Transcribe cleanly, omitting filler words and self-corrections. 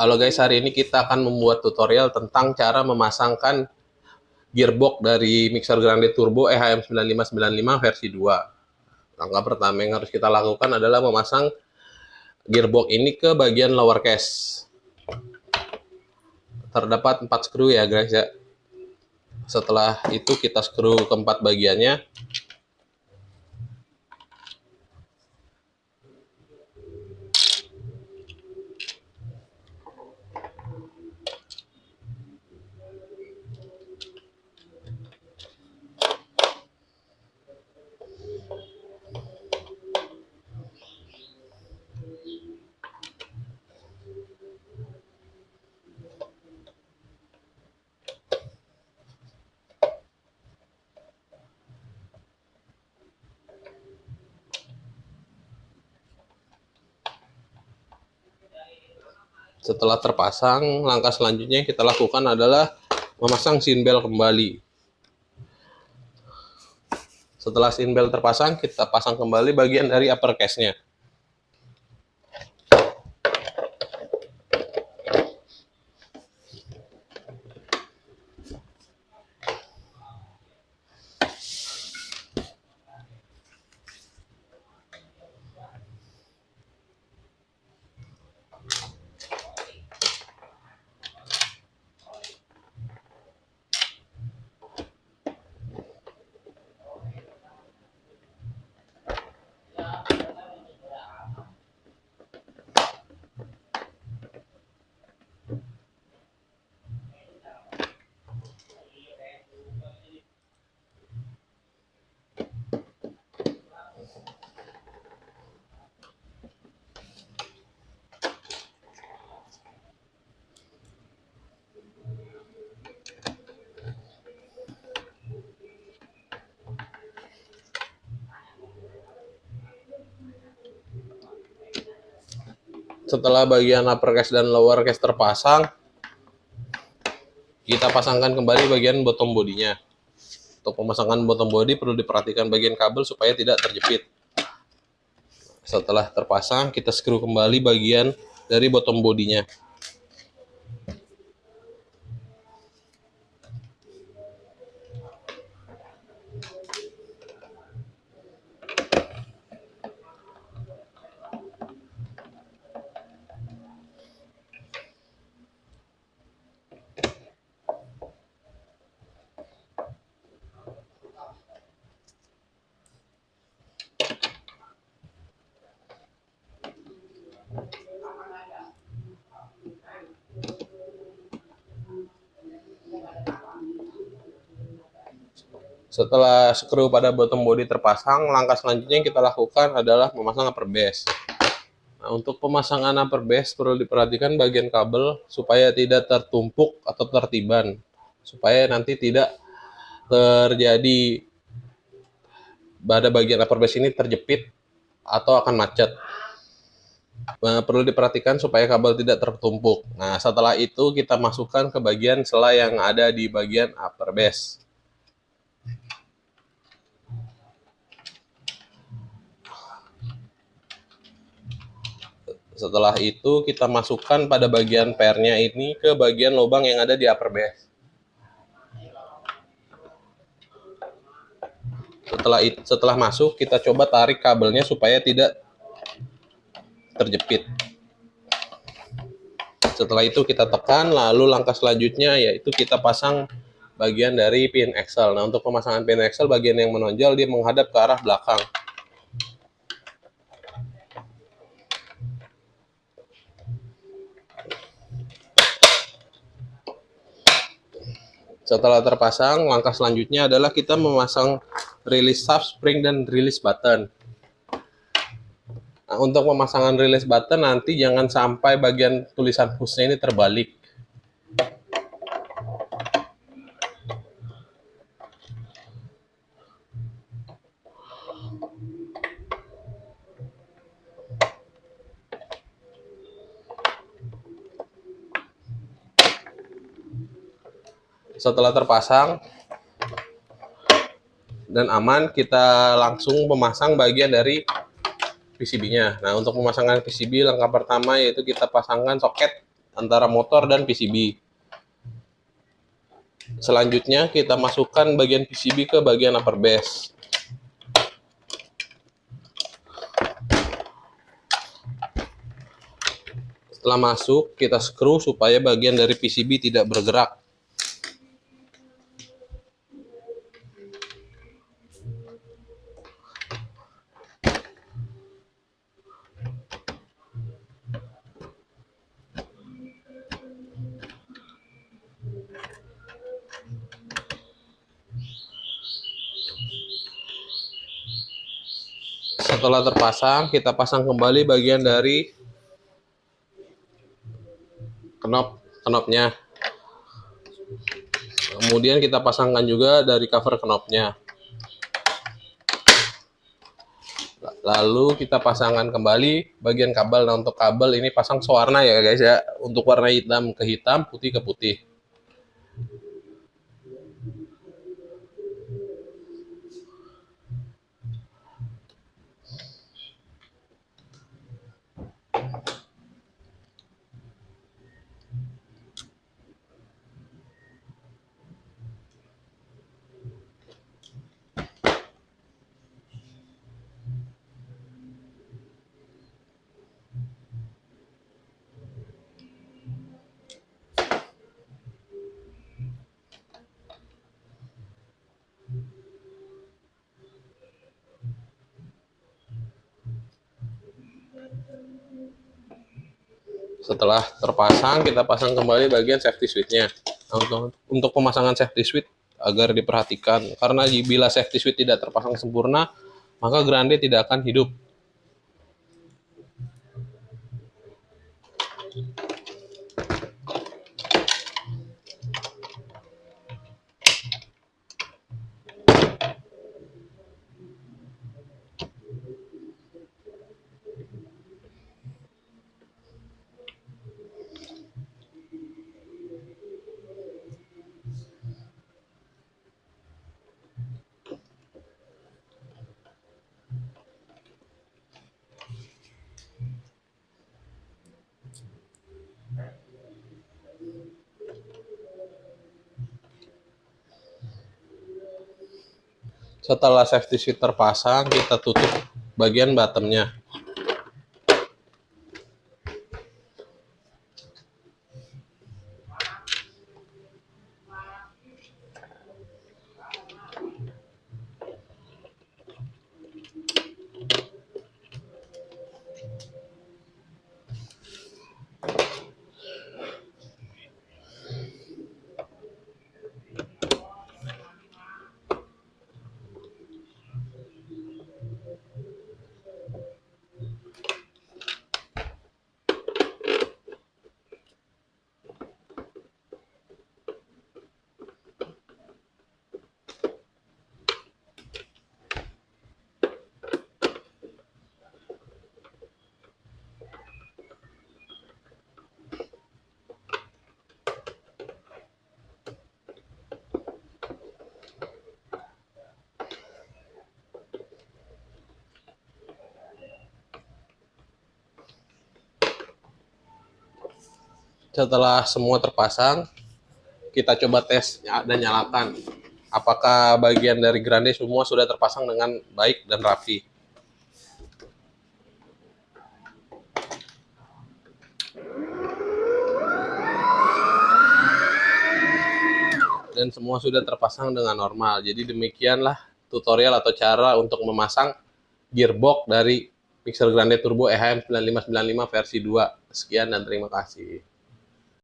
Halo guys, hari ini kita akan membuat tutorial tentang cara memasangkan gearbox dari mixer grande turbo EHM 9595 versi 2. Langkah pertama yang harus kita lakukan adalah memasang gearbox ini ke bagian lower case. Terdapat 4 skru ya guys ya. Setelah itu kita skru keempat bagiannya. Setelah terpasang, langkah selanjutnya yang kita lakukan adalah memasang sin belt kembali. Setelah sin belt terpasang, kita pasang kembali bagian dari upper case-nya. Setelah bagian upper case dan lower case terpasang, kita pasangkan kembali bagian bottom bodinya. Untuk pemasangan bottom body perlu diperhatikan bagian kabel supaya tidak terjepit. Setelah terpasang, kita skru kembali bagian dari bottom bodinya. Setelah skru pada bottom body terpasang, langkah selanjutnya yang kita lakukan adalah memasang upper base. Nah, untuk pemasangan upper base perlu diperhatikan bagian kabel supaya tidak tertumpuk atau tertiban, supaya nanti tidak terjadi pada bagian upper base ini terjepit atau akan macet. Nah, perlu diperhatikan supaya kabel tidak tertumpuk. Nah, setelah itu kita masukkan ke bagian sela yang ada di bagian upper base. Setelah itu kita masukkan pada bagian pairnya ini ke bagian lubang yang ada di upper base. Setelah masuk, kita coba tarik kabelnya supaya tidak terjepit. Setelah itu kita tekan, lalu langkah selanjutnya yaitu kita pasang bagian dari pin axle. Nah, untuk pemasangan pin axle, bagian yang menonjol dia menghadap ke arah belakang. Setelah terpasang, langkah selanjutnya adalah kita memasang release shaft spring dan release button. Nah, untuk pemasangan release button nanti jangan sampai bagian tulisan pushnya ini terbalik. Setelah terpasang dan aman, kita langsung memasang bagian dari PCB-nya. Nah, untuk pemasangan PCB langkah pertama yaitu kita pasangkan soket antara motor dan PCB. Selanjutnya kita masukkan bagian PCB ke bagian upper base. Setelah masuk, kita screw supaya bagian dari PCB tidak bergerak. Setelah terpasang, kita pasang kembali bagian dari knopnya. Kemudian kita pasangkan juga dari cover knopnya. Lalu kita pasangkan kembali bagian kabel. Nah, untuk kabel ini pasang sewarna ya guys ya. Untuk warna hitam ke hitam, putih ke putih. Setelah terpasang, kita pasang kembali bagian safety switch-nya. Nah, untuk pemasangan safety switch agar diperhatikan, karena bila safety switch tidak terpasang sempurna, maka grande tidak akan hidup. Setelah safety switch terpasang, kita tutup bagian bottomnya. Setelah semua terpasang, kita coba tes dan nyalakan apakah bagian dari grande semua sudah terpasang dengan baik dan rapi. Dan semua sudah terpasang dengan normal. Jadi demikianlah tutorial atau cara untuk memasang gearbox dari Mixer Grande Turbo EHM 9595 versi 2. Sekian dan terima kasih.